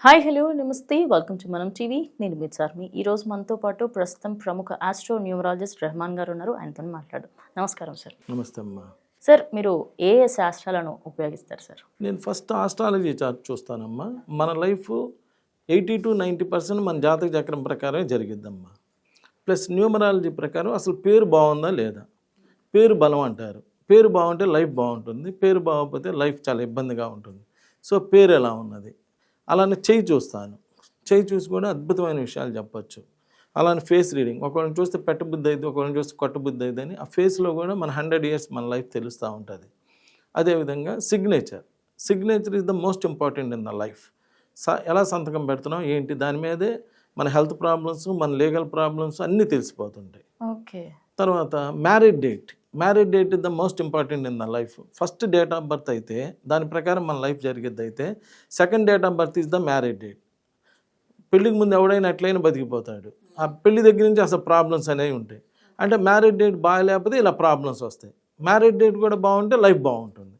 Hi hello నమస్తే welcome to మనం TV నేను మీ చార్మి ఈరోజు మనతో పాటు ప్రస్తుతం ప్రముఖ ఆస్ట్రో న్యూమరాలజిస్ట్ రెహమాన్ గారు ఉన్నారు. ఆయనతో మాట్లాడు. నమస్కారం సార్. నమస్తే అమ్మా. సార్ మీరు ఏ ఏ శాస్త్రాలను ఉపయోగిస్తారు సార్? నేను ఫస్ట్ ఆస్ట్రాలజీ చార్ట్ చూస్తానమ్మా. మన లైఫ్ 80 to 90% మన జాతక చక్రం ప్రకారమే జరిగిద్దమ్మా. ప్లస్ న్యూమరాలజీ ప్రకారం అసలు పేరు బాగుందా లేదా, పేరు బలం అంటారు. పేరు బాగుంటే లైఫ్ బాగుంటుంది, పేరు బాగోకపోతే లైఫ్ చాలా ఇబ్బందిగా ఉంటుంది. సో పేరు ఎలా ఉన్నది, అలానే చెయ్యి చూస్తాను. చెయ్యి చూసి కూడా అద్భుతమైన విషయాలు చెప్పచ్చు. అలానే ఫేస్ రీడింగ్, ఒకళ్ళని చూస్తే పెట్టబుద్ధి అయింది, ఒకళ్ళని చూస్తే కొట్టబుద్ధి అయింది అని ఆ ఫేస్లో కూడా మన 100 years మన లైఫ్ తెలుస్తూ ఉంటుంది. అదేవిధంగా signature is the most important in the life. ఎలా సంతకం పెడుతున్నాం ఏంటి దాని మీదే మన హెల్త్ ప్రాబ్లమ్స్, మన లీగల్ ప్రాబ్లమ్స్ అన్నీ తెలిసిపోతుంటాయి. ఓకే. తర్వాత marriage date is the most important in the life. First date of birth అయితే దాని ప్రకారం మన లైఫ్ జరిగేది అయితే, second date of birth is the marriage date. పెళ్ళికి ముందు ఎవడైనా ఎట్లయినా బతికిపోతాడు. ఆ పెళ్లి దగ్గర నుంచి అసలు ప్రాబ్లమ్స్ అనేవి ఉంటాయి. అంటే మ్యారేజ్ డేట్ బాగాలేకపోతే ఇలా ప్రాబ్లమ్స్ వస్తాయి. మ్యారేజ్ డేట్ కూడా బాగుంటే లైఫ్ బాగుంటుంది.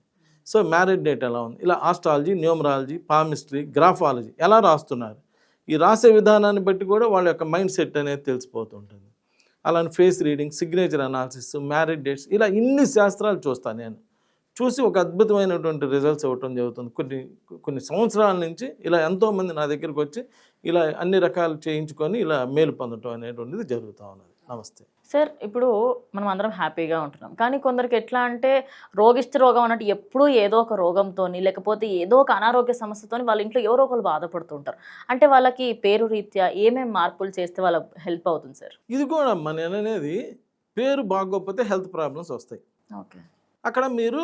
సో మ్యారేజ్ డేట్ ఎలా ఉంది, ఇలా ఆస్ట్రాలజీ, న్యూమరాలజీ, పామిస్ట్రీ, గ్రాఫాలజీ ఎలా రాస్తున్నారు, ఈ రాసే విధానాన్ని బట్టి కూడా వాళ్ళ యొక్క మైండ్ సెట్ అనేది తెలిసిపోతుంటుంది. అలానే face reading, signature analysis, marriage dates, ఇలా ఇన్ని శాస్త్రాలు చూస్తాను. నేను చూసి ఒక అద్భుతమైనటువంటి రిజల్ట్స్ ఇవ్వటం జరుగుతుంది. కొన్ని సంవత్సరాల నుంచి ఇలా ఎంతోమంది నా దగ్గరికి వచ్చి ఇలా అన్ని రకాలు చేయించుకొని ఇలా మేలు పొందటం అనేటువంటిది జరుగుతూ ఉన్నది. నమస్తే సార్. ఇప్పుడు మనం అందరం హ్యాపీగా ఉంటున్నాం, కానీ కొందరికి ఎట్లా అంటే రోగిష్టి రోగం అన్నట్టు ఎప్పుడూ ఏదో ఒక రోగంతో లేకపోతే ఏదో ఒక అనారోగ్య సమస్యతో వాళ్ళ ఇంట్లో ఎవరో ఒకరు బాధపడుతుంటారు. అంటే వాళ్ళకి పేరు రీత్యా ఏమేమి మార్పులు చేస్తే వాళ్ళ హెల్ప్ అవుతుంది సార్? ఇది కూడా అమ్మ నేను అనేది, పేరు బాగోకపోతే హెల్త్ ప్రాబ్లమ్స్ వస్తాయి. ఓకే. అక్కడ మీరు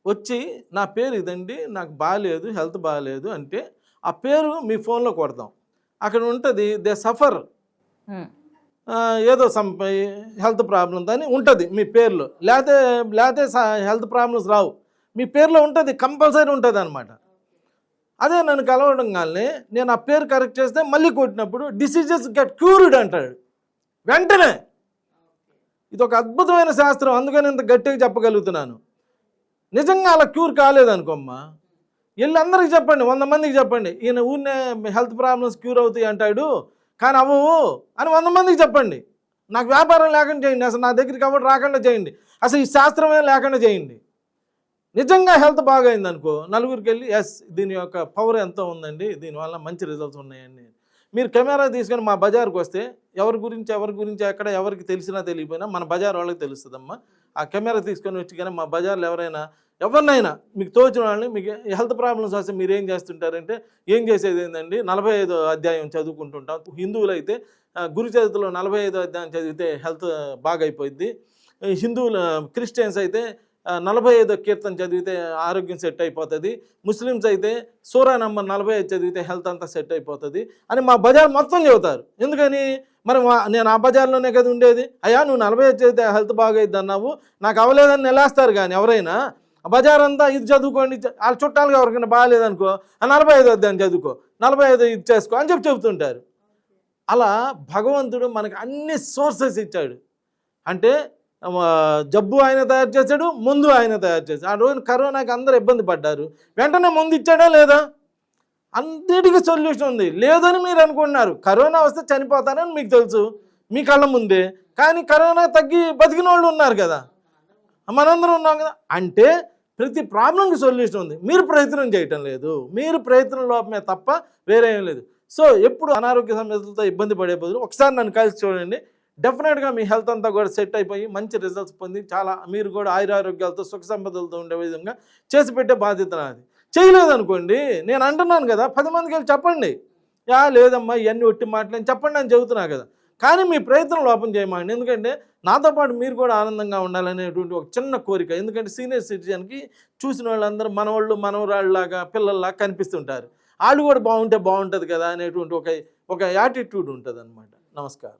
వచ్చి నా పేరు ఇదండి, నాకు బాగాలేదు, హెల్త్ బాగాలేదు అంటే ఆ పేరు మీ ఫోన్లో కొడతాం. అక్కడ ఉంటుంది దే సఫర్, ఏదో హెల్త్ ప్రాబ్లమ్స్ అని ఉంటుంది మీ పేర్లో. లేకపోతే హెల్త్ ప్రాబ్లమ్స్ రావు, మీ పేరులో ఉంటుంది, కంపల్సరీ ఉంటుంది అనమాట. అదే నన్ను కలవడం కానీ నేను ఆ పేరు కరెక్ట్ చేస్తే మళ్ళీ కొట్టినప్పుడు డిసీజెస్ గెట్ క్యూర్డ్ అంటాడు వెంటనే. ఇది ఒక అద్భుతమైన శాస్త్రం, అందుకని ఇంత గట్టిగా చెప్పగలుగుతున్నాను. నిజంగా అలా క్యూర్ కాలేదనుకోమ్మా, వెళ్ళి అందరికి చెప్పండి, 100 మందికి చెప్పండి, ఈయన ఊరినే హెల్త్ ప్రాబ్లమ్స్ క్యూర్ అవుతాయి అంటాడు కానీ అవ్వవు అని 100 మందికి చెప్పండి. నాకు వ్యాపారం లేకుండా చేయండి, అసలు నా దగ్గరికి ఎవరు రాకుండా చేయండి, అసలు ఈ శాస్త్రమే లేకుండా చేయండి. నిజంగా హెల్త్ బాగైంది అనుకో, నలుగురికి వెళ్ళి ఎస్ దీని యొక్క పవర్ ఎంతో ఉందండి, దీనివల్ల మంచి రిజల్ట్స్ ఉన్నాయండి. మీరు కెమెరా తీసుకొని మా బజార్కి వస్తే ఎవరి గురించి ఎక్కడ ఎవరికి తెలిసినా తెలియపోయినా మన బజార్ వాళ్ళకి తెలుస్తుందమ్మా. ఆ కెమెరా తీసుకొని వచ్చి కానీ మా బజార్లో ఎవరినైనా మీకు తోచిన వాళ్ళని, మీకు హెల్త్ ప్రాబ్లమ్స్ వస్తే మీరు ఏం చేస్తుంటారంటే, ఏం చేసేది ఏంటండి 45వ అధ్యాయం చదువుకుంటుంటాం. హిందువులు అయితే గురు చరిత్రలో 45వ అధ్యాయం చదివితే హెల్త్ బాగైపోయింది. క్రిస్టియన్స్ అయితే 45వ కీర్తన చదివితే ఆరోగ్యం సెట్ అయిపోతుంది. ముస్లిమ్స్ అయితే సూరా నంబర్ 45 చదివితే హెల్త్ అంతా సెట్ అయిపోతుంది అని మా బజార్ మొత్తం చెబుతారు. ఎందుకని మరి నేను ఆ బజార్లోనే కదా ఉండేది. అయ్యా నువ్వు 45 చదివితే హెల్త్ బాగైద్ది అన్నావు, నాకు అవ్వలేదని నెలేస్తారు. కానీ ఎవరైనా ఆ బజార్ అంతా ఇది చదువుకోండి, వాళ్ళ చుట్టాలుగా ఎవరికైనా బాగాలేదనుకో 45 అధ్యాయం చదువుకో, 45 ఇది చేసుకో అని చెబుతుంటారు. అలా భగవంతుడు మనకి అన్ని సోర్సెస్ ఇచ్చాడు. అంటే జబ్బు ఆయన తయారు చేశాడు, ముందు ఆయన తయారు చేశాడు. ఆ రోజు కరోనాకి అందరూ ఇబ్బంది పడ్డారు, వెంటనే ముందు ఇచ్చాడా లేదా? అన్నిటికీ సొల్యూషన్ ఉంది. లేదని మీరు అనుకుంటున్నారు, కరోనా వస్తే చనిపోతారని మీకు తెలుసు మీ కళ్ళ ముందే, కానీ కరోనా తగ్గి బతికిన వాళ్ళు ఉన్నారు కదా, మనందరం ఉన్నాం కదా. అంటే ప్రతి ప్రాబ్లంకి సొల్యూషన్ ఉంది, మీరు ప్రయత్నం చేయటం లేదు, మీరు ప్రయత్నం లోపమే తప్ప వేరే ఏం లేదు. సో ఎప్పుడు అనారోగ్య సమస్యలతో ఇబ్బంది పడే బదులు ఒకసారి నన్ను కలిసి చూడండి, డెఫినెట్గా మీ హెల్త్ అంతా కూడా సెట్ అయిపోయి మంచి రిజల్ట్స్ పొంది చాలా మీరు కూడా ఆయురారోగ్యాలతో సుఖ సంపదలతో ఉండే విధంగా చేసి పెట్టే బాధ్యత నాది. చేయలేదనుకోండి, నేను అంటున్నాను కదా, 10 మందికి వెళ్ళి చెప్పండి, లేదమ్మా ఇవన్నీ ఒట్టి మాటలని చెప్పండి అని చెబుతున్నా కదా. కానీ మీ ప్రయత్నం లోపం చేయమండి, ఎందుకంటే నాతో పాటు మీరు కూడా ఆనందంగా ఉండాలనేటువంటి ఒక చిన్న కోరిక. ఎందుకంటే సీనియర్ సిటిజన్కి చూసిన వాళ్ళందరూ మనవాళ్ళు మనవరాళ్ళలాగా పిల్లల్లాగా కనిపిస్తుంటారు, వాళ్ళు కూడా బాగుంటే బాగుంటుంది కదా అనేటువంటి ఒక యాటిట్యూడ్ ఉంటుంది అనమాట. నమస్కారం.